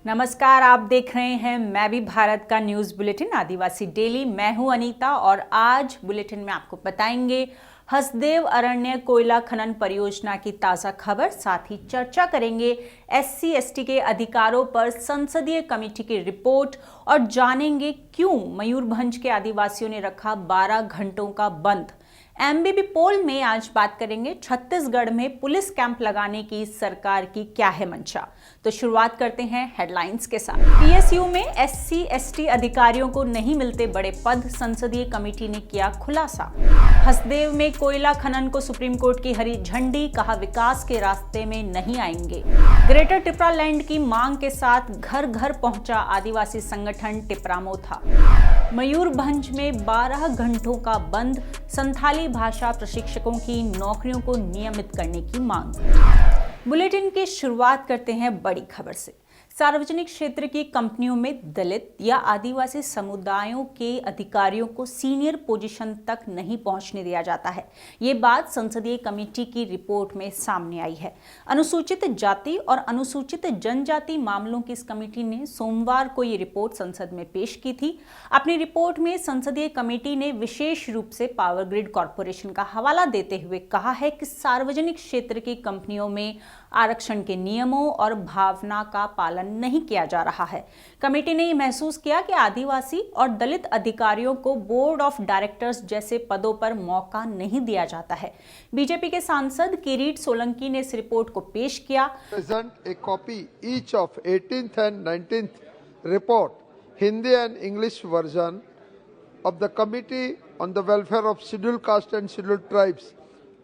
नमस्कार, आप देख रहे हैं मैं भी भारत का न्यूज़ बुलेटिन आदिवासी डेली। मैं हूं अनीता और आज बुलेटिन में आपको बताएंगे हसदेव अरण्य कोयला खनन परियोजना की ताज़ा खबर। साथ ही चर्चा करेंगे SC/ST के अधिकारों पर संसदीय कमेटी की रिपोर्ट और जानेंगे क्यों मयूरभंज के आदिवासियों ने रखा 12 घंटों का बंद। MBB पोल में आज बात करेंगे छत्तीसगढ़ में पुलिस कैंप लगाने की सरकार की क्या है मंशा। तो शुरुआत करते हैं हेडलाइंस के साथ। PSU में SC/ST अधिकारियों को नहीं मिलते बड़े पद, संसदीय कमेटी ने किया खुलासा। हसदेव में कोयला खनन को सुप्रीम कोर्ट की हरी झंडी, कहा विकास के रास्ते में नहीं आएंगे। ग्रेटर टिपरा लैंड की मांग के साथ घर घर पहुंचा आदिवासी संगठन टिपरामोथा। मयूरभंज में 12 घंटों का बंद, संथाली भाषा प्रशिक्षकों की नौकरियों को नियमित करने की मांग। बुलेटिन की शुरुआत करते हैं बड़ी खबर से। सार्वजनिक क्षेत्र की कंपनियों में दलित या आदिवासी समुदायों के अधिकारियों को सीनियर पोजीशन तक नहीं पहुंचने दिया जाता है। ये बात संसदीय कमेटी की रिपोर्ट में सामने आई है। अनुसूचित जाति और अनुसूचित जनजाति मामलों की इस कमेटी ने सोमवार को ये रिपोर्ट संसद में पेश की थी। अपनी रिपोर्ट में संसदीय कमेटी ने विशेष रूप से पावर ग्रिड कॉरपोरेशन का हवाला देते हुए कहा है कि सार्वजनिक क्षेत्र की कंपनियों में आरक्षण के नियमों और भावना का पालन नहीं किया जा रहा है। कमेटी ने महसूस किया कि आदिवासी और दलित अधिकारियों को बोर्ड ऑफ डायरेक्टर्स जैसे पदों पर मौका नहीं दिया जाता है। बीजेपी के सांसद किरीट सोलंकी ने इस रिपोर्ट को पेश किया। Present a copy each of 18th and 19th report, Hindi and English version of the Committee on the Welfare of Scheduled Caste and Scheduled Tribes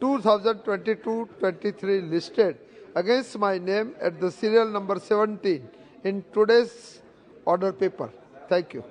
2022-23 listed against my name at the serial number 17 in today's order paper. Thank you.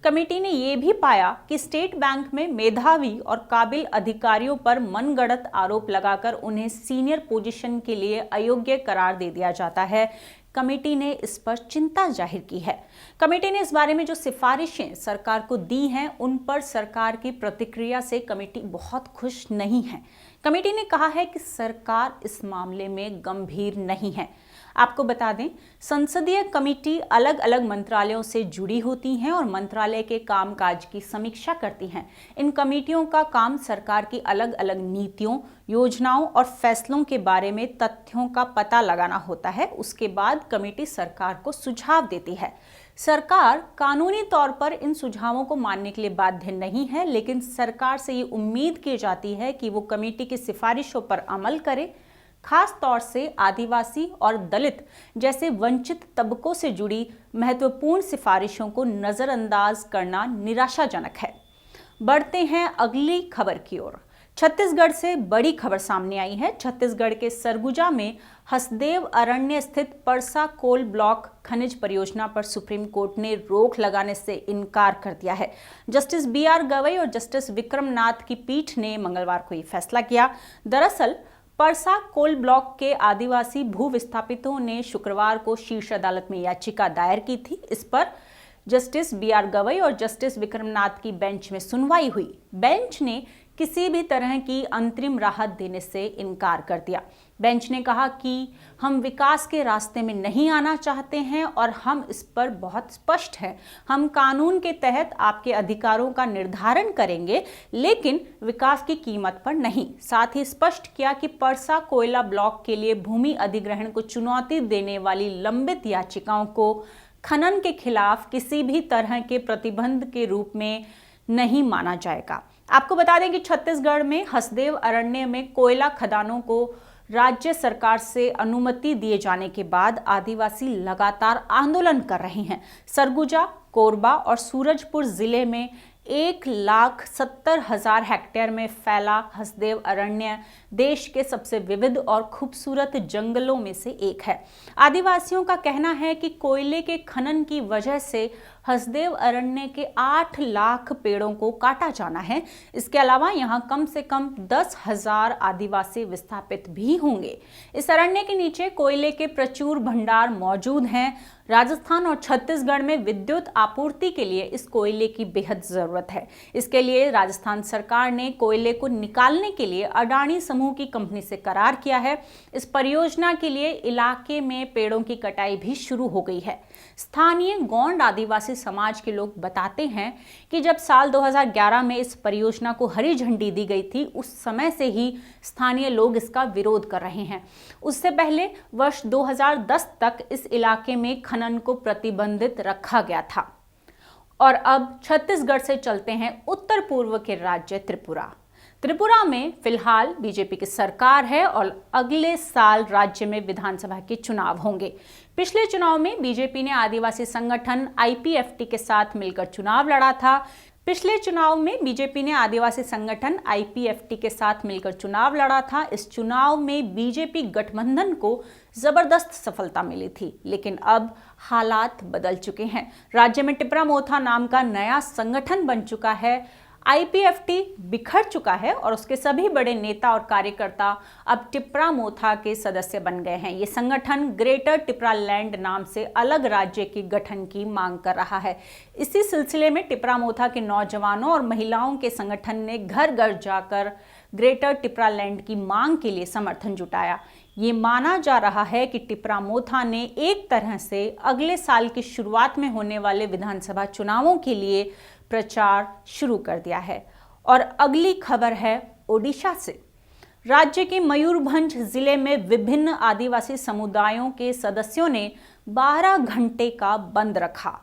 Committee ने ये भी पाया कि state bank में मेधावी और काबिल अधिकारियों पर मनगढ़ंत आरोप लगाकर उन्हें सीनियर पोजीशन के लिए अयोग्य करार दे दिया जाता है। कमेटी ने इस पर चिंता जाहिर की है। कमेटी ने इस बारे में जो सिफारिशें सरकार को दी हैं, उन पर सरकार की प्रतिक्रिया से कमेटी बहुत खुश नहीं है। कमेटी ने कहा है कि सरकार इस मामले में गंभीर नहीं है। आपको बता दें, संसदीय कमेटी अलग अलग मंत्रालयों से जुड़ी होती हैं और मंत्रालय के कामकाज की समीक्षा करती हैं। इन कमेटियों का काम सरकार की अलग अलग नीतियों, योजनाओं और फैसलों के बारे में तथ्यों का पता लगाना होता है। उसके बाद कमेटी सरकार को सुझाव देती है। सरकार कानूनी तौर पर इन सुझावों को मानने के लिए बाध्य नहीं है, लेकिन सरकार से ये उम्मीद की जाती है कि वो कमेटी की सिफारिशों पर अमल करे। खास तौर से आदिवासी और दलित जैसे वंचित तबकों से जुड़ी महत्वपूर्ण सिफारिशों को नजरअंदाज करना निराशाजनक है। बढ़ते हैं अगली खबर की ओर। छत्तीसगढ़ से बड़ी खबर सामने आई है। छत्तीसगढ़ के सरगुजा में हसदेव अरण्य स्थित परसा कोल ब्लॉक खनिज परियोजना पर सुप्रीम कोर्ट ने रोक लगाने से इनकार कर दिया है। जस्टिस BR गवई और जस्टिस विक्रम नाथ की पीठ ने मंगलवार को ये फैसला किया। दरअसल परसा कोल ब्लॉक के आदिवासी भू विस्थापितों ने शुक्रवार को शीर्ष अदालत में याचिका दायर की थी। इस पर जस्टिस BR गवई और जस्टिस विक्रमनाथ की बेंच में सुनवाई हुई। बेंच ने किसी भी तरह की अंतरिम राहत देने से इनकार कर दिया। बेंच ने कहा कि हम विकास के रास्ते में नहीं आना चाहते हैं और हम इस पर बहुत स्पष्ट हैं। हम कानून के तहत आपके अधिकारों का निर्धारण करेंगे, लेकिन विकास की कीमत पर नहीं। साथ ही स्पष्ट किया कि परसा कोयला ब्लॉक के लिए भूमि अधिग्रहण को चुनौती देने वाली लंबित याचिकाओं को खनन के खिलाफ किसी भी तरह के प्रतिबंध के रूप में नहीं माना जाएगा। आपको बता दें कि छत्तीसगढ़ में हसदेव अरण्य में कोयला खदानों को राज्य सरकार से अनुमति दिए जाने के बाद आदिवासी लगातार आंदोलन कर रहे हैं। सरगुजा, कोरबा और सूरजपुर जिले में 1,70,000 हेक्टेयर में फैला हसदेव अरण्य देश के सबसे विविध और खूबसूरत जंगलों में से एक है। आदिवासियों का कहना है कि कोयले के खनन की वजह से हसदेव अरण्य के 8 लाख पेड़ों को काटा जाना है। इसके अलावा यहाँ कम से कम 10,000 आदिवासी विस्थापित भी होंगे। इस अरण्य के नीचे कोयले के प्रचुर भंडार मौजूद हैं। राजस्थान और छत्तीसगढ़ में विद्युत आपूर्ति के लिए इस कोयले की बेहद जरूरत है। इसके लिए राजस्थान सरकार ने कोयले को निकालने के लिए अडानी समूह की कंपनी से करार किया है। इस परियोजना के लिए इलाके में पेड़ों की कटाई भी शुरू हो गई है। स्थानीय गोंड आदिवासी समाज के लोग बताते हैं कि जब साल 2011 में इस परियोजना को हरी झंडी दी गई थी, उस समय से ही स्थानीय लोग इसका विरोध कर रहे हैं। उससे पहले वर्ष 2010 तक इस इलाके में खनन को प्रतिबंधित रखा गया था। और अब छत्तीसगढ़ से चलते हैं उत्तर पूर्व के राज्य त्रिपुरा में फिलहाल बीजेपी की सरकार है और अगले साल राज्य में विधानसभा के चुनाव होंगे। पिछले चुनाव में बीजेपी ने आदिवासी संगठन IPFT के साथ मिलकर चुनाव लड़ा था। इस चुनाव में बीजेपी गठबंधन को जबरदस्त सफलता मिली थी, लेकिन अब हालात बदल चुके हैं। राज्य में टिप्रा मोथा नाम का नया संगठन बन चुका है। IPFT बिखर चुका है और उसके सभी बड़े नेता और कार्यकर्ता अब टिप्रा मोथा के सदस्य बन गए हैं। ये संगठन ग्रेटर टिप्रा लैंड नाम से अलग राज्य के गठन की मांग कर रहा है। इसी सिलसिले में टिप्रा मोथा के नौजवानों और महिलाओं के संगठन ने घर घर जाकर ग्रेटर टिप्रा लैंड की मांग के लिए समर्थन जुटाया। ये माना जा रहा है कि टिप्रा मोथा ने एक तरह से अगले साल की शुरुआत में होने वाले विधानसभा चुनावों के लिए प्रचार शुरू कर दिया है। और अगली खबर है ओडिशा से। राज्य के मयूरभंज जिले में विभिन्न आदिवासी समुदायों के सदस्यों ने 12 घंटे का बंद रखा।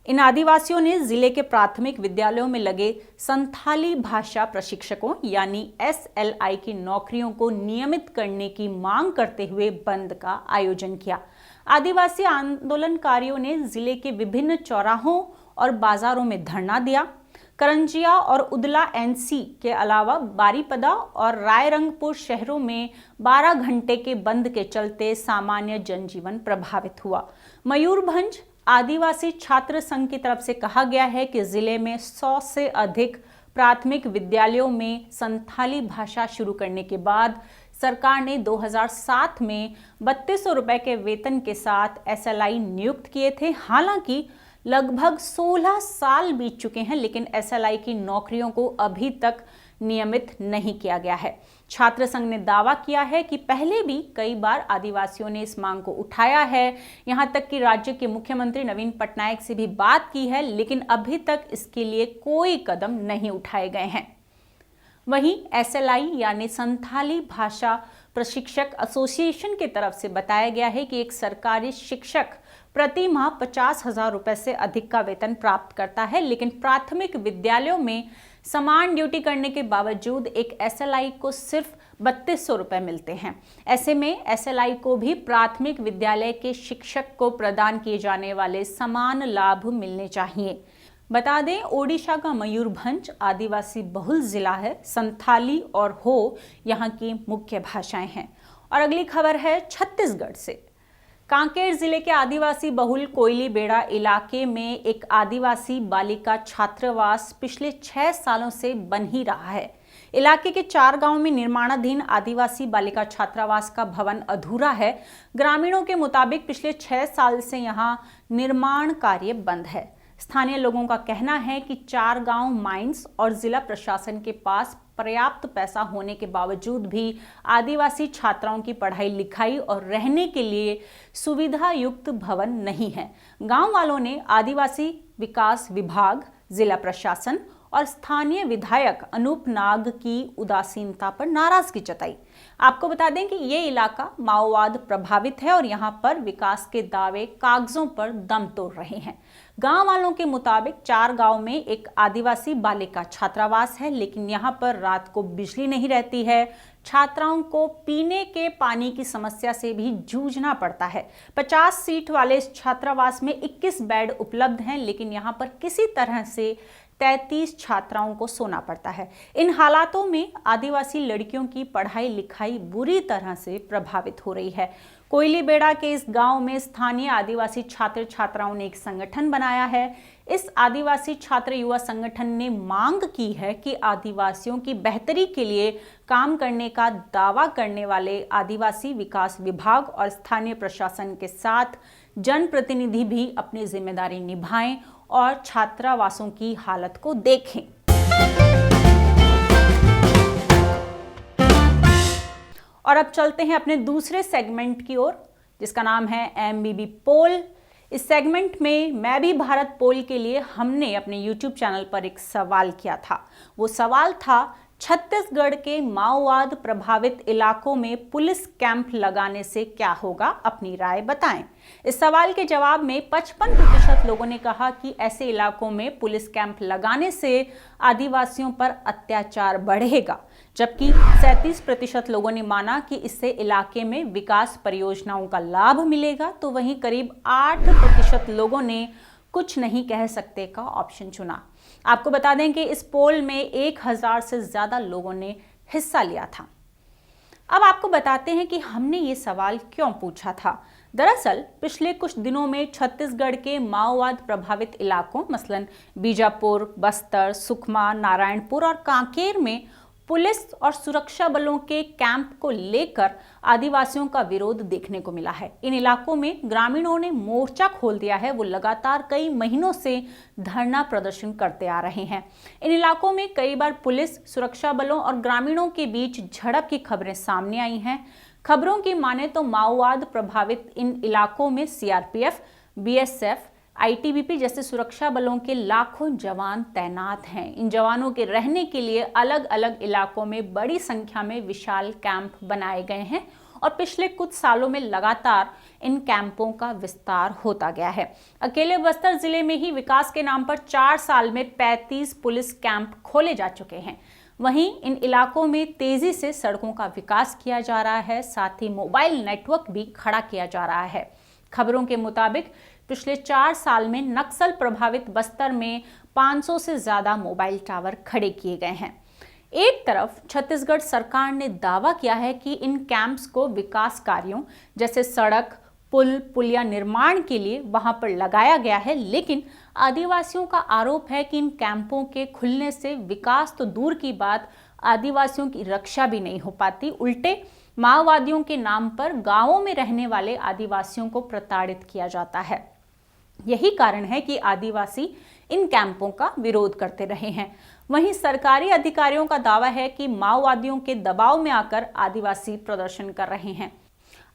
इन आदिवासियों ने जिले के प्राथमिक विद्यालयों में लगे संथाली भाषा प्रशिक्षकों यानी SLI की नौकरियों को नियमित करने की मांग करते हुए बंद का आयोजन किया। आदिवासी आंदोलनकारियों ने जिले के विभिन्न चौराहों और बाजारों में धरना दिया। करंजिया और उदला NC के अलावा बारीपदा और रायरंगपुर शहरों में 12 घंटे के बंद के चलते सामान्य जनजीवन प्रभावित हुआ। मयूरभंज आदिवासी छात्र संघ की तरफ से कहा गया है कि जिले में 100 से अधिक प्राथमिक विद्यालयों में संथाली भाषा शुरू करने के बाद सरकार ने 2007 में 3200 रुपए के वेतन के साथ SLI नियुक्त किए थे। हालांकि लगभग 16 साल बीत चुके हैं, लेकिन SLI की नौकरियों को अभी तक नियमित नहीं किया गया है। छात्र संघ ने दावा किया है कि पहले भी कई बार आदिवासियों ने इस मांग को उठाया है। यहां तक कि राज्य के मुख्यमंत्री नवीन पटनायक से भी बात की है, लेकिन अभी तक इसके लिए कोई कदम नहीं उठाए गए हैं। वहीं SLI यानी संथाली भाषा प्रशिक्षक एसोसिएशन की तरफ से बताया गया है कि एक सरकारी शिक्षक प्रति माह 50,000 रुपए से अधिक का वेतन प्राप्त करता है, लेकिन प्राथमिक विद्यालयों में समान ड्यूटी करने के बावजूद एक SLI को सिर्फ 3200 रुपए मिलते हैं। ऐसे में SLI को भी प्राथमिक विद्यालय के शिक्षक को प्रदान किए जाने वाले समान लाभ मिलने चाहिए। बता दें, ओडिशा का मयूरभंज आदिवासी बहुल जिला है। संथाली और हो यहाँ की मुख्य भाषाएं हैं। और अगली खबर है छत्तीसगढ़ से। कांकेर जिले के आदिवासी बहुल कोयली बेड़ा इलाके में एक आदिवासी बालिका छात्रावास पिछले 6 सालों से बन ही रहा है। इलाके के 4 गांवों में निर्माणाधीन आदिवासी बालिका छात्रावास का भवन अधूरा है। ग्रामीणों के मुताबिक पिछले 6 साल से यहां निर्माण कार्य बंद है। स्थानीय लोगों का कहना है कि 4 गांव माइंस और जिला प्रशासन के पास पर्याप्त पैसा होने के बावजूद भी आदिवासी छात्राओं की पढ़ाई लिखाई और रहने के लिए सुविधा युक्त भवन नहीं है। गांव वालों ने आदिवासी विकास विभाग, जिला प्रशासन और स्थानीय विधायक अनूप नाग की उदासीनता पर नाराजगी जताई। आपको बता दें कि ये इलाका माओवाद प्रभावित है और यहाँ पर विकास के दावे कागजों पर दम तोड़ रहे हैं। गांव वालों के मुताबिक 4 गांव में एक आदिवासी बालिका छात्रावास है, लेकिन यहाँ पर रात को बिजली नहीं रहती है। छात्राओं को पीने के पानी की समस्या से भी जूझना पड़ता है। 50 सीट वाले इस छात्रावास में 21 बेड उपलब्ध हैं, लेकिन यहाँ पर किसी तरह से 33 छात्राओं को सोना पड़ता है। इन हालातों में आदिवासी लड़कियों की पढ़ाई लिखाई बुरी तरह से प्रभावित हो रही है। कोयली बेड़ा के इस गांव में स्थानीय आदिवासी छात्र छात्राओं ने एक संगठन बनाया है। इस आदिवासी छात्र युवा संगठन ने मांग की है कि आदिवासियों की बेहतरी के लिए काम करने का दावा करने वाले आदिवासी विकास विभाग और स्थानीय प्रशासन के साथ जनप्रतिनिधि भी अपनी जिम्मेदारी निभाएं और छात्रावासों की हालत को देखें। और अब चलते हैं अपने दूसरे सेगमेंट की ओर, जिसका नाम है एमबीबी पोल। इस सेगमेंट में मैं भी भारत पोल के लिए हमने अपने YouTube चैनल पर एक सवाल किया था। वो सवाल था, छत्तीसगढ़ के माओवाद प्रभावित इलाकों में पुलिस कैंप लगाने से क्या होगा, अपनी राय बताएं। इस सवाल के जवाब में 55% लोगों ने कहा कि ऐसे इलाकों में पुलिस कैंप लगाने से आदिवासियों पर अत्याचार बढ़ेगा, जबकि 37% लोगों ने माना कि इससे इलाके में विकास परियोजनाओं का लाभ मिलेगा। तो वहीं करीब 8% लोगों ने कुछ नहीं कह सकते का ऑप्शन चुना। आपको बता दें कि इस पोल में 1000 से ज्यादा लोगों ने हिस्सा लिया था। अब आपको बताते हैं कि हमने ये सवाल क्यों पूछा था। दरअसल पिछले कुछ दिनों में छत्तीसगढ़ के माओवाद प्रभावित इलाकों मसलन बीजापुर, बस्तर, सुकमा, नारायणपुर और कांकेर में पुलिस और सुरक्षा बलों के कैंप को लेकर आदिवासियों का विरोध देखने को मिला है। इन इलाकों में ग्रामीणों ने मोर्चा खोल दिया है। वो लगातार कई महीनों से धरना प्रदर्शन करते आ रहे हैं। इन इलाकों में कई बार पुलिस, सुरक्षा बलों और ग्रामीणों के बीच झड़प की खबरें सामने आई हैं। खबरों की माने तो माओवाद प्रभावित इन इलाकों में सीआरपीएफ, बीएसएफ, आईटीबीपी जैसे सुरक्षा बलों के लाखों जवान तैनात हैं। इन जवानों के रहने के लिए अलग अलग इलाकों में बड़ी संख्या में विशाल कैंप बनाए गए हैं और पिछले कुछ सालों में लगातार इन कैंपों का विस्तार होता गया है। अकेले बस्तर जिले में ही विकास के नाम पर 4 साल में 35 पुलिस कैंप खोले जा चुके हैं। वहीं इन इलाकों में तेजी से सड़कों का विकास किया जा रहा है, साथ ही मोबाइल नेटवर्क भी खड़ा किया जा रहा है। खबरों के मुताबिक पिछले 4 साल में नक्सल प्रभावित बस्तर में 500 से ज्यादा मोबाइल टावर खड़े किए गए हैं। एक तरफ छत्तीसगढ़ सरकार ने दावा किया है कि इन कैंप्स को विकास कार्यों जैसे सड़क, पुल, पुलिया निर्माण के लिए वहां पर लगाया गया है, लेकिन आदिवासियों का आरोप है कि इन कैंपों के खुलने से विकास तो दूर की बात, आदिवासियों की रक्षा भी नहीं हो पाती। उल्टे माओवादियों के नाम पर गांवों में रहने वाले आदिवासियों को प्रताड़ित किया जाता है। यही कारण है कि आदिवासी इन कैंपों का विरोध करते रहे हैं। वहीं सरकारी अधिकारियों का दावा है कि माओवादियों के दबाव में आकर आदिवासी प्रदर्शन कर रहे हैं।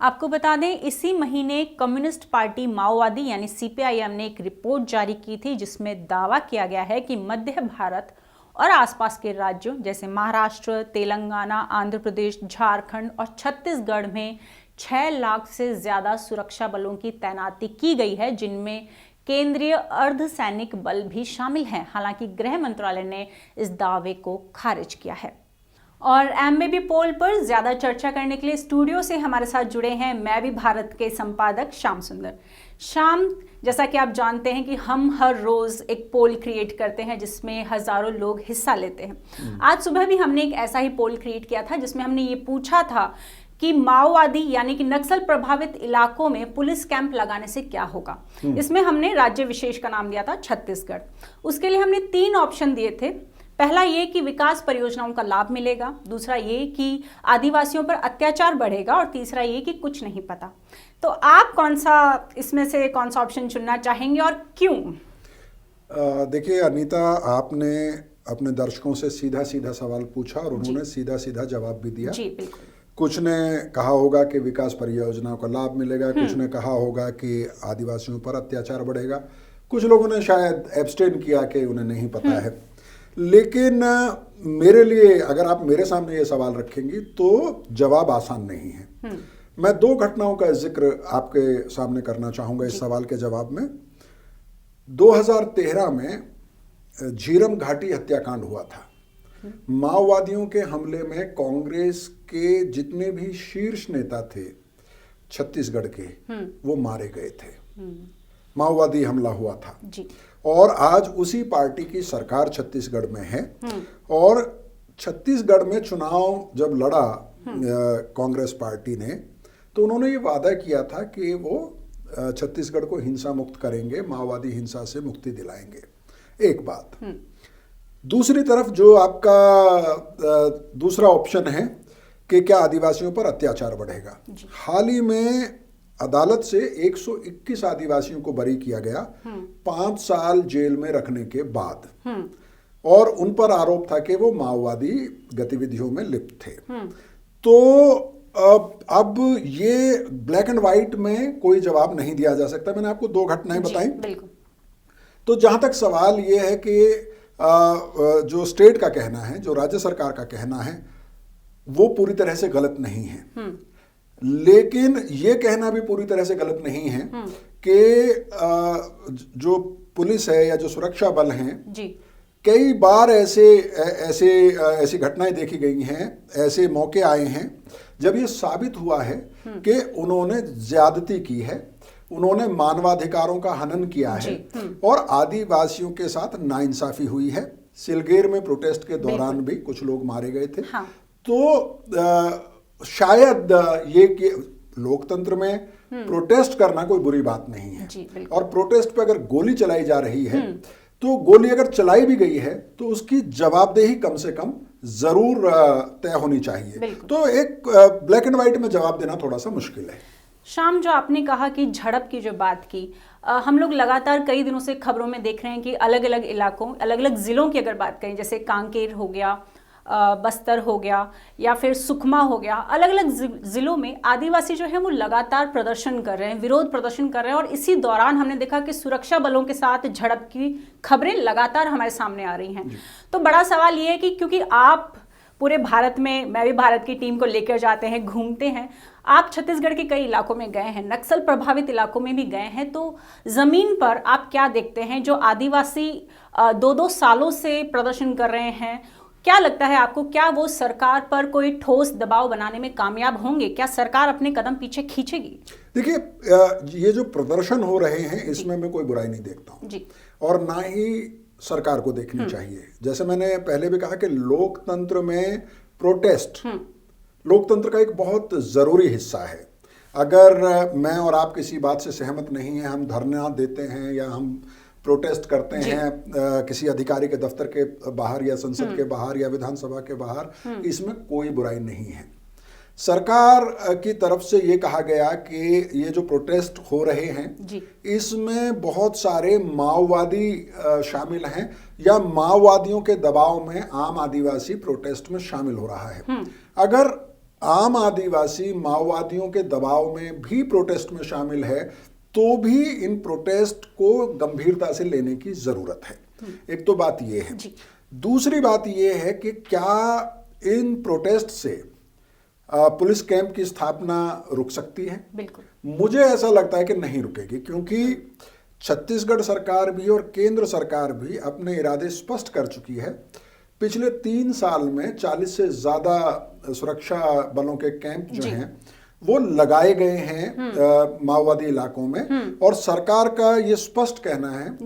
आपको बता दें, इसी महीने कम्युनिस्ट पार्टी माओवादी यानी सीपीआईएम ने एक रिपोर्ट जारी की थी, जिसमें दावा किया गया है कि मध्य भारत और आसपास के राज्यों जैसे महाराष्ट्र, तेलंगाना, आंध्र प्रदेश, झारखंड और छत्तीसगढ़ में 6 लाख से ज्यादा सुरक्षा बलों की तैनाती की गई है, जिनमें केंद्रीय अर्धसैनिक बल भी शामिल हैं। हालांकि गृह मंत्रालय ने इस दावे को खारिज किया है। और एमबीबी पोल पर ज्यादा चर्चा करने के लिए स्टूडियो से हमारे साथ जुड़े हैं मैं भी भारत के संपादक श्याम सुंदर। श्याम, जैसा कि आप जानते हैं कि हम हर रोज एक पोल क्रिएट करते हैं जिसमें हजारों लोग हिस्सा लेते हैं। आज सुबह भी हमने एक ऐसा ही पोल क्रिएट किया था जिसमें हमने ये पूछा था कि माओवादी यानी कि नक्सल प्रभावित इलाकों में पुलिस कैंप लगाने से क्या होगा। इसमें हमने राज्य विशेष का नाम दिया था छत्तीसगढ़। उसके लिए हमने 3 ऑप्शन दिए थे। पहला ये कि विकास परियोजनाओं का लाभ मिलेगा, दूसरा ये कि आदिवासियों पर अत्याचार बढ़ेगा और तीसरा ये कि कुछ नहीं पता। तो आप इसमें से कौन सा ऑप्शन चुनना चाहेंगे और क्यों? देखिए अनीता, आपने अपने दर्शकों से सीधा सीधा सवाल पूछा और उन्होंने सीधा सीधा जवाब भी दिया। जी बिल्कुल। कुछ ने कहा होगा कि विकास परियोजनाओं का लाभ मिलेगा, कुछ ने कहा होगा कि आदिवासियों पर अत्याचार बढ़ेगा, कुछ लोगों ने शायद एब्सटेन किया कि उन्हें नहीं पता है। लेकिन मेरे लिए, अगर आप मेरे सामने ये सवाल रखेंगी तो जवाब आसान नहीं है। मैं 2 घटनाओं का जिक्र आपके सामने करना चाहूंगा इस सवाल के जवाब में। 2013 में झीरम घाटी हत्याकांड हुआ था। माओवादियों के हमले में कांग्रेस के जितने भी शीर्ष नेता थे छत्तीसगढ़ के, वो मारे गए थे। माओवादी हमला हुआ था जी। और आज उसी पार्टी की सरकार छत्तीसगढ़ में है। और छत्तीसगढ़ में चुनाव जब लड़ा कांग्रेस पार्टी ने, तो उन्होंने ये वादा किया था कि वो छत्तीसगढ़ को हिंसा मुक्त करेंगे, माओवादी हिंसा से मुक्ति दिलाएंगे। एक बात। दूसरी तरफ जो आपका दूसरा ऑप्शन है कि क्या आदिवासियों पर अत्याचार बढ़ेगा। हाल ही में अदालत से 121 आदिवासियों को बरी किया गया 5 साल जेल में रखने के बाद, और उन पर आरोप था कि वो माओवादी गतिविधियों में लिप्त थे। तो अब ये ब्लैक एंड व्हाइट में कोई जवाब नहीं दिया जा सकता। मैंने आपको 2 घटनाएं बताई। तो जहां तक सवाल ये है कि जो स्टेट का कहना है, जो राज्य सरकार का कहना है, वो पूरी तरह से गलत नहीं है, लेकिन ये कहना भी पूरी तरह से गलत नहीं है कि जो पुलिस है या जो सुरक्षा बल हैं जी, कई बार ऐसी घटनाएं देखी गई हैं, ऐसे मौके आए हैं जब ये साबित हुआ है कि उन्होंने ज्यादती की है, उन्होंने मानवाधिकारों का हनन किया है और आदिवासियों के साथ नाइंसाफी हुई है। सिलगेर में प्रोटेस्ट के दौरान भी कुछ लोग मारे गए थे। हाँ। तो शायद ये कि लोकतंत्र में प्रोटेस्ट करना कोई बुरी बात नहीं है, और प्रोटेस्ट पे अगर गोली चलाई जा रही है तो गोली अगर चलाई भी गई है तो उसकी जवाबदेही कम से कम जरूर तय होनी चाहिए। तो एक ब्लैक एंड व्हाइट में जवाब देना थोड़ा सा मुश्किल है। शाम, जो आपने कहा कि झड़प की जो बात की, हम लोग लगातार कई दिनों से खबरों में देख रहे हैं कि अलग अलग इलाकों, अलग अलग जिलों की अगर बात करें, जैसे कांकेर हो गया, बस्तर हो गया या फिर सुकमा हो गया, अलग अलग जिलों में आदिवासी जो है वो लगातार प्रदर्शन कर रहे हैं, विरोध प्रदर्शन कर रहे हैं। और इसी दौरान हमने देखा कि सुरक्षा बलों के साथ झड़प की खबरें लगातार हमारे सामने आ रही हैं। तो बड़ा सवाल ये है कि क्योंकि आप पूरे भारत में, मैं भी भारत की टीम को लेकर जाते हैं, घूमते हैं, आप छत्तीसगढ़ के कई इलाकों में गए हैं, नक्सल प्रभावित इलाकों में भी गए हैं, तो जमीन पर आप क्या देखते हैं? जो आदिवासी 2-2 सालों से प्रदर्शन कर रहे हैं, क्या लगता है आपको, क्या वो सरकार पर कोई ठोस दबाव बनाने में कामयाब होंगे? क्या सरकार अपने कदम पीछे खींचेगी? देखिए, ये जो प्रदर्शन हो रहे हैं इसमें मैं कोई बुराई नहीं देखता हूँ जी, और ना ही सरकार को देखनी चाहिए। जैसे मैंने पहले भी कहा कि लोकतंत्र में प्रोटेस्ट लोकतंत्र का एक बहुत जरूरी हिस्सा है। अगर मैं और आप किसी बात से सहमत नहीं है, हम धरना देते हैं या हम प्रोटेस्ट करते हैं किसी अधिकारी के दफ्तर के बाहर या संसद के बाहर या विधानसभा के बाहर, इसमें कोई बुराई नहीं है। सरकार की तरफ से ये कहा गया कि ये जो प्रोटेस्ट हो रहे हैं इसमें बहुत सारे माओवादी शामिल हैं या माओवादियों के दबाव में आम आदिवासी प्रोटेस्ट में शामिल हो रहा है। अगर आम आदिवासी माओवादियों के दबाव में भी प्रोटेस्ट में शामिल है तो भी इन प्रोटेस्ट को गंभीरता से लेने की जरूरत है। एक तो बात ये है। दूसरी बात ये है कि क्या इन प्रोटेस्ट से पुलिस कैंप की स्थापना रुक सकती है? बिल्कुल, मुझे ऐसा लगता है कि नहीं रुकेगी, क्योंकि छत्तीसगढ़ सरकार भी और केंद्र सरकार भी अपने इरादे स्पष्ट कर चुकी है। पिछले 3 साल में 40 से ज्यादा सुरक्षा बलों के कैंप जो हैं वो लगाए गए हैं माओवादी इलाकों में, और सरकार का ये स्पष्ट कहना है,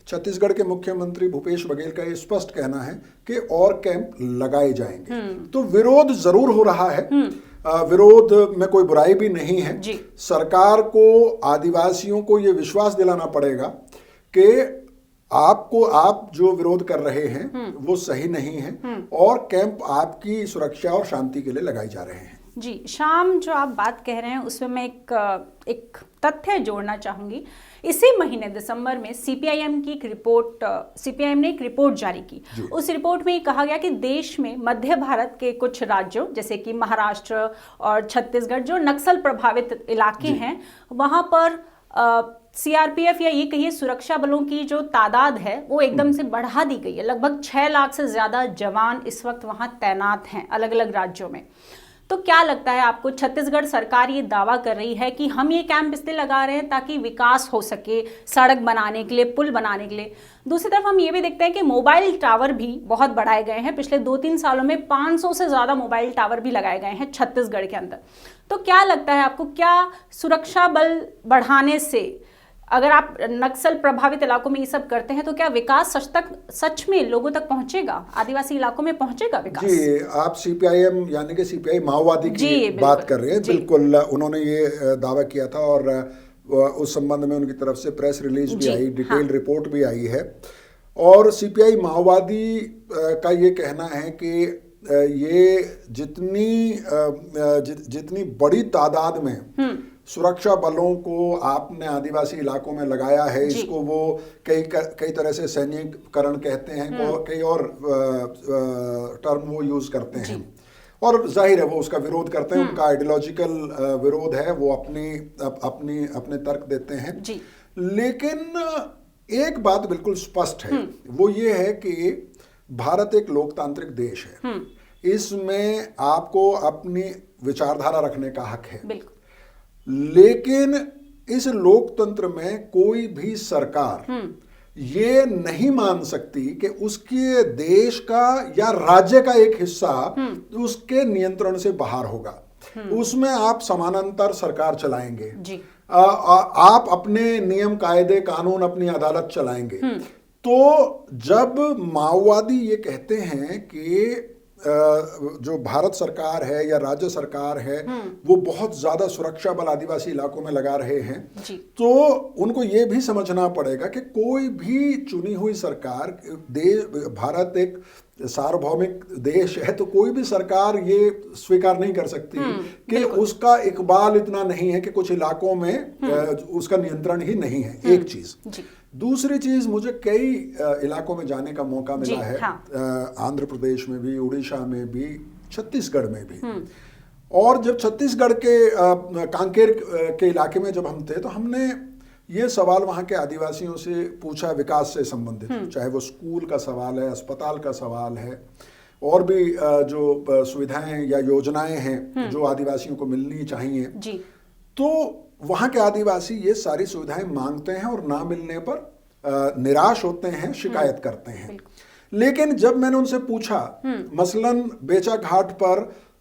छत्तीसगढ़ के मुख्यमंत्री भूपेश बघेल का ये स्पष्ट कहना है कि और कैंप लगाए जाएंगे। तो विरोध जरूर हो रहा है, विरोध में कोई बुराई भी नहीं है। सरकार को आदिवासियों को ये विश्वास दिलाना पड़ेगा कि आप जो विरोध कर रहे हैं वो सही नहीं है और कैंप आपकी सुरक्षा और शांति के लिए लगाए जा रहे हैं। जी, शाम, जो आप बात कह रहे हैं उसमें मैं एक तथ्य जोड़ना चाहूंगी। इसी महीने दिसंबर में सीपीआईएम ने एक रिपोर्ट जारी की। उस रिपोर्ट में ये कहा गया कि देश में मध्य भारत के कुछ राज्यों जैसे कि महाराष्ट्र और छत्तीसगढ़ जो नक्सल प्रभावित इलाके हैं, वहां पर सीआरपीएफ या ये कहिए सुरक्षा बलों की जो तादाद है वो एकदम से बढ़ा दी गई है। लगभग 6 लाख से ज्यादा जवान इस वक्त वहां तैनात हैं अलग अलग राज्यों में। तो क्या लगता है आपको, छत्तीसगढ़ सरकार ये दावा कर रही है कि हम ये कैंप इसलिए लगा रहे हैं ताकि विकास हो सके, सड़क बनाने के लिए, पुल बनाने के लिए। दूसरी तरफ हम ये भी देखते हैं कि मोबाइल टावर भी बहुत बढ़ाए गए हैं। पिछले 2-3 सालों में 500 से ज़्यादा मोबाइल टावर भी लगाए गए हैं छत्तीसगढ़ के अंदर। तो क्या लगता है आपको, क्या सुरक्षा बल बढ़ाने से अगर आप नक्सल प्रभावित इलाकों में ये सब करते हैं तो क्या विकास सच में लोगों तक पहुंचेगा, आदिवासी इलाकों में पहुंचेगा विकास? जी, आप सीपीआईएम यानी कि सीपीआई माओवादी की बात कर रहे हैं। बिल्कुल, उन्होंने ये दावा किया था और उस संबंध में उनकी तरफ से प्रेस रिलीज भी आई, डिटेल रिपोर्ट भी आई है। और सीपीआई माओवादी का ये कहना है कि ये जितनी बड़ी तादाद में सुरक्षा बलों को आपने आदिवासी इलाकों में लगाया है, इसको वो कई तरह से सैन्यीकरण कहते हैं, कई और टर्म वो यूज करते हैं, और जाहिर है वो उसका विरोध करते हैं, उनका आइडियोलॉजिकल विरोध है, वो अपने तर्क देते हैं। लेकिन एक बात बिल्कुल स्पष्ट है, वो ये है कि भारत एक लोकतांत्रिक देश है, इसमें आपको अपनी विचारधारा रखने का हक है। लेकिन इस लोकतंत्र में कोई भी सरकार ये नहीं मान सकती कि उसके देश का या राज्य का एक हिस्सा उसके नियंत्रण से बाहर होगा। उसमें आप समानांतर सरकार चलाएंगे, आप अपने नियम कायदे कानून अपनी अदालत चलाएंगे। तो जब माओवादी ये कहते हैं कि जो भारत सरकार है या राज्य सरकार है वो बहुत ज्यादा सुरक्षा बल आदिवासी इलाकों में लगा रहे हैं, तो उनको ये भी समझना पड़ेगा कि कोई भी चुनी हुई सरकार, भारत एक सार्वभौमिक देश है, तो कोई भी सरकार ये स्वीकार नहीं कर सकती कि उसका इकबाल इतना नहीं है कि कुछ इलाकों में उसका नियंत्रण ही नहीं है। एक चीज। दूसरी चीज, मुझे कई इलाकों में जाने का मौका मिला है, आंध्र प्रदेश में भी, उड़ीसा में भी, छत्तीसगढ़ में भी। और जब छत्तीसगढ़ के कांकेर के इलाके में जब हम थे, तो हमने ये सवाल वहाँ के आदिवासियों से पूछा विकास से संबंधित, चाहे वो स्कूल का सवाल है, अस्पताल का सवाल है, और भी जो सुविधाएं या योजनाएं हैं जो आदिवासियों को मिलनी चाहिए। तो वहाँ के आदिवासी ये सारी सुविधाएं मांगते हैं और ना मिलने पर निराश होते हैं, शिकायत करते हैं। लेकिन जब मैंने उनसे पूछा, मसलन बेचा घाट पर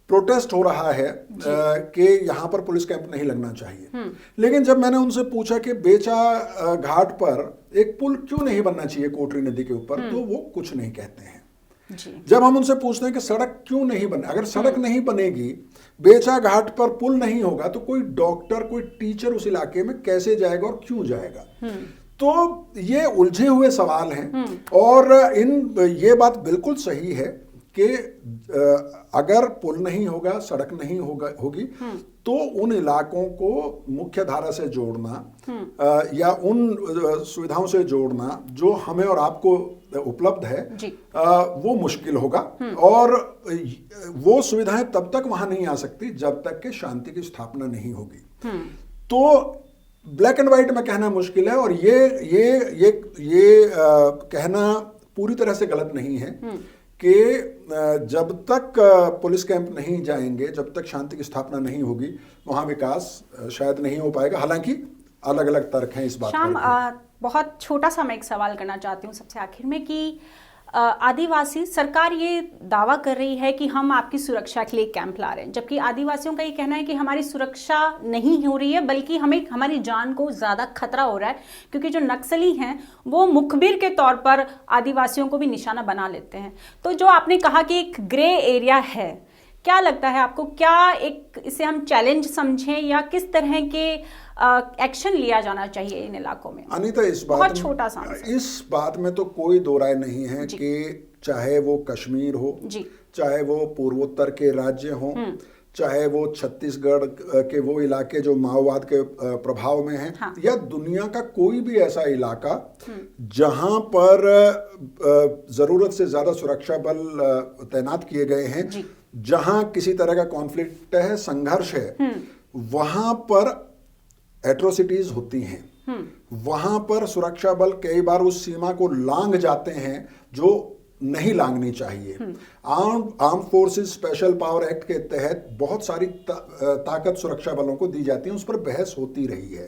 प्रोटेस्ट हो रहा है कि यहाँ पर पुलिस कैंप नहीं लगना चाहिए, लेकिन जब मैंने उनसे पूछा कि बेचा घाट पर एक पुल क्यों नहीं बनना चाहिए कोटरी नदी के ऊपर, तो वो कुछ नहीं कहते हैं। जब हम उनसे पूछते हैं कि सड़क क्यों नहीं बने, अगर सड़क नहीं बनेगी, बेचा घाट पर पुल नहीं होगा, तो कोई डॉक्टर, कोई टीचर उस इलाके में कैसे जाएगा और क्यों जाएगा? तो ये उलझे हुए सवाल हैं। और ये बात बिल्कुल सही है कि अगर पुल नहीं होगा, सड़क नहीं होगी, तो उन इलाकों को मुख्य धारा से जोड़ना या उन सुविधाओं से जोड़ना जो हमें और आपको उपलब्ध है, वो मुश्किल होगा। और वो सुविधाएं तब तक वहां नहीं आ सकती जब तक कि शांति की स्थापना नहीं होगी। तो ब्लैक एंड व्हाइट में कहना मुश्किल है, और ये कहना पूरी तरह से गलत नहीं है कि जब तक पुलिस कैंप नहीं जाएंगे, जब तक शांति की स्थापना नहीं होगी, वहां विकास शायद नहीं हो पाएगा। हालांकि अलग अलग तर्क हैं इस बात पर। बहुत छोटा सा मैं एक सवाल करना चाहती हूँ सबसे आखिर में कि आदिवासी सरकार ये दावा कर रही है कि हम आपकी सुरक्षा के लिए कैंप ला रहे हैं, जबकि आदिवासियों का ये कहना है कि हमारी सुरक्षा नहीं हो रही है, बल्कि हमारी जान को ज़्यादा खतरा हो रहा है, क्योंकि जो नक्सली हैं वो मुखबिर के तौर पर आदिवासियों को भी निशाना बना लेते हैं। तो जो आपने कहा कि एक ग्रे एरिया है, क्या लगता है आपको, क्या इसे हम चैलेंज समझें या किस तरह के एक्शन लिया जाना चाहिए इन इलाकों में? अनीता, इस बात में तो कोई दो राय नहीं है कि चाहे वो कश्मीर हो, चाहे वो पूर्वोत्तर के राज्य हो, चाहे वो छत्तीसगढ़ के वो इलाके जो माओवाद के प्रभाव में हैं, या दुनिया का कोई भी ऐसा इलाका जहां पर जरूरत से ज्यादा सुरक्षा बल तैनात किए गए हैं, जहां किसी तरह का कॉन्फ्लिक्ट है, संघर्ष है, वहां पर एट्रोसिटीज होती हैं। वहां पर सुरक्षा बल कई बार उस सीमा को लांघ जाते हैं जो नहीं लांघनी चाहिए। Arm forces special power act के तहत बहुत सारी ताकत सुरक्षा बलों को दी जाती है, उस पर बहस होती रही है।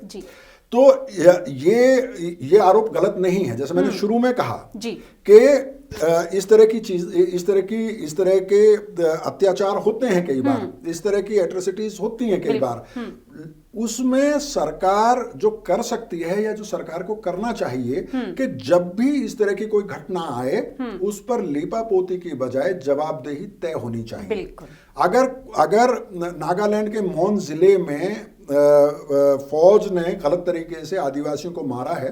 तो ये आरोप गलत नहीं है। जैसे मैंने शुरू में कहा कि इस तरह की चीज, इस तरह के अत्याचार होते हैं कई बार, इस तरह की एट्रोसिटीज होती हैं कई बार। उसमें सरकार जो कर सकती है या जो सरकार को करना चाहिए कि जब भी इस तरह की कोई घटना आए उस पर लीपापोती की बजाय जवाबदेही तय होनी चाहिए। अगर नागालैंड के मौन जिले में फौज ने गलत तरीके से आदिवासियों को मारा है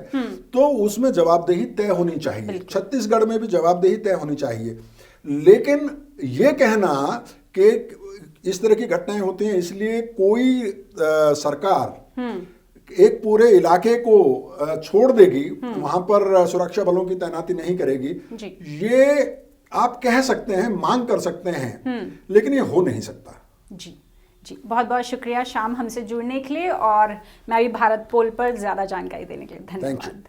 तो उसमें जवाबदेही तय होनी चाहिए। छत्तीसगढ़ में भी जवाबदेही तय होनी चाहिए। लेकिन यह कहना कि इस तरह की घटनाएं होती हैं इसलिए कोई सरकार एक पूरे इलाके को छोड़ देगी, वहां पर सुरक्षा बलों की तैनाती नहीं करेगी, ये आप कह सकते हैं, मांग कर सकते हैं, लेकिन ये हो नहीं सकता। जी जी, बहुत बहुत शुक्रिया शाम हमसे जुड़ने के लिए और मैं भी भारत पोल पर ज्यादा जानकारी देने के लिए धन्यवाद।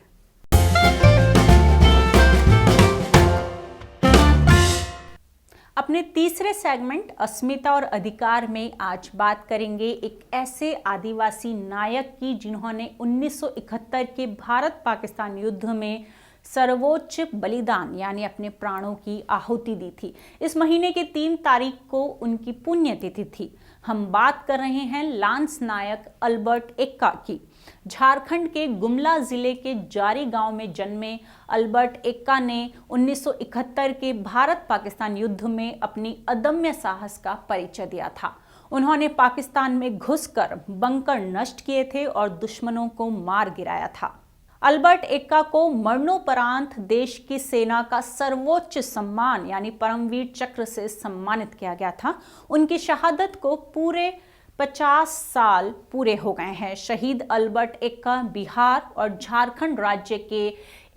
अपने तीसरे सेगमेंट अस्मिता और अधिकार में आज बात करेंगे एक ऐसे आदिवासी नायक की जिन्होंने 1971 के भारत पाकिस्तान युद्ध में सर्वोच्च बलिदान यानी अपने प्राणों की आहुति दी थी। इस महीने की 3 तारीख को उनकी पुण्यतिथि थी। हम बात कर रहे हैं लांस नायक अल्बर्ट एक्का की। झारखंड के गुमला जिले के जारी गांव में जन्मे अल्बर्ट एक्का ने 1971 के भारत पाकिस्तान युद्ध में अपनी अदम्य साहस का परिचय दिया था। उन्होंने पाकिस्तान में घुसकर बंकर नष्ट किए थे और दुश्मनों को मार गिराया था। अल्बर्ट एक्का को मरणोपरांत देश की सेना का सर्वोच्च सम्मान यानी परमवीर चक्र से सम्मानित किया गया था। उनकी शहादत को पूरे 50 साल पूरे हो गए हैं। शहीद अल्बर्ट एक्का बिहार और झारखंड राज्य के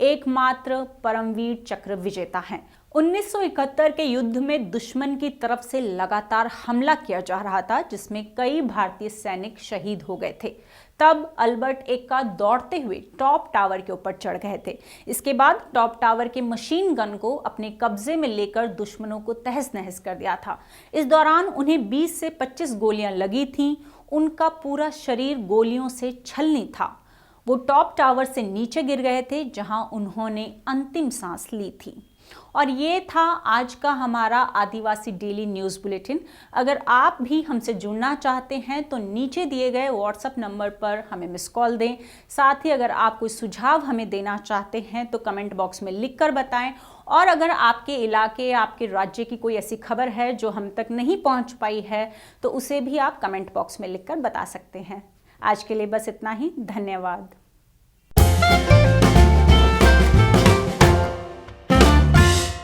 एकमात्र परमवीर चक्र विजेता हैं। 1971 के युद्ध में दुश्मन की तरफ से लगातार हमला किया जा रहा था जिसमें कई भारतीय सैनिक शहीद हो गए थे। तब अल्बर्ट एक्का दौड़ते हुए टॉप टावर के ऊपर चढ़ गए थे। इसके बाद टॉप टावर के मशीन गन को अपने कब्जे में लेकर दुश्मनों को तहस नहस कर दिया था। इस दौरान उन्हें 20 से 25 गोलियां लगी थीं। उनका पूरा शरीर गोलियों से छलनी था। वो टॉप टावर से नीचे गिर गए थे जहां उन्होंने अंतिम सांस ली थी। और ये था आज का हमारा आदिवासी डेली न्यूज़ बुलेटिन। अगर आप भी हमसे जुड़ना चाहते हैं तो नीचे दिए गए व्हाट्सएप नंबर पर हमें मिस कॉल दें। साथ ही अगर आप कोई सुझाव हमें देना चाहते हैं तो कमेंट बॉक्स में लिखकर बताएं। और अगर आपके इलाके आपके राज्य की कोई ऐसी खबर है जो हम तक नहीं पहुंच पाई है तो उसे भी आप कमेंट बॉक्स में लिखकर बता सकते हैं। आज के लिए बस इतना ही। धन्यवाद।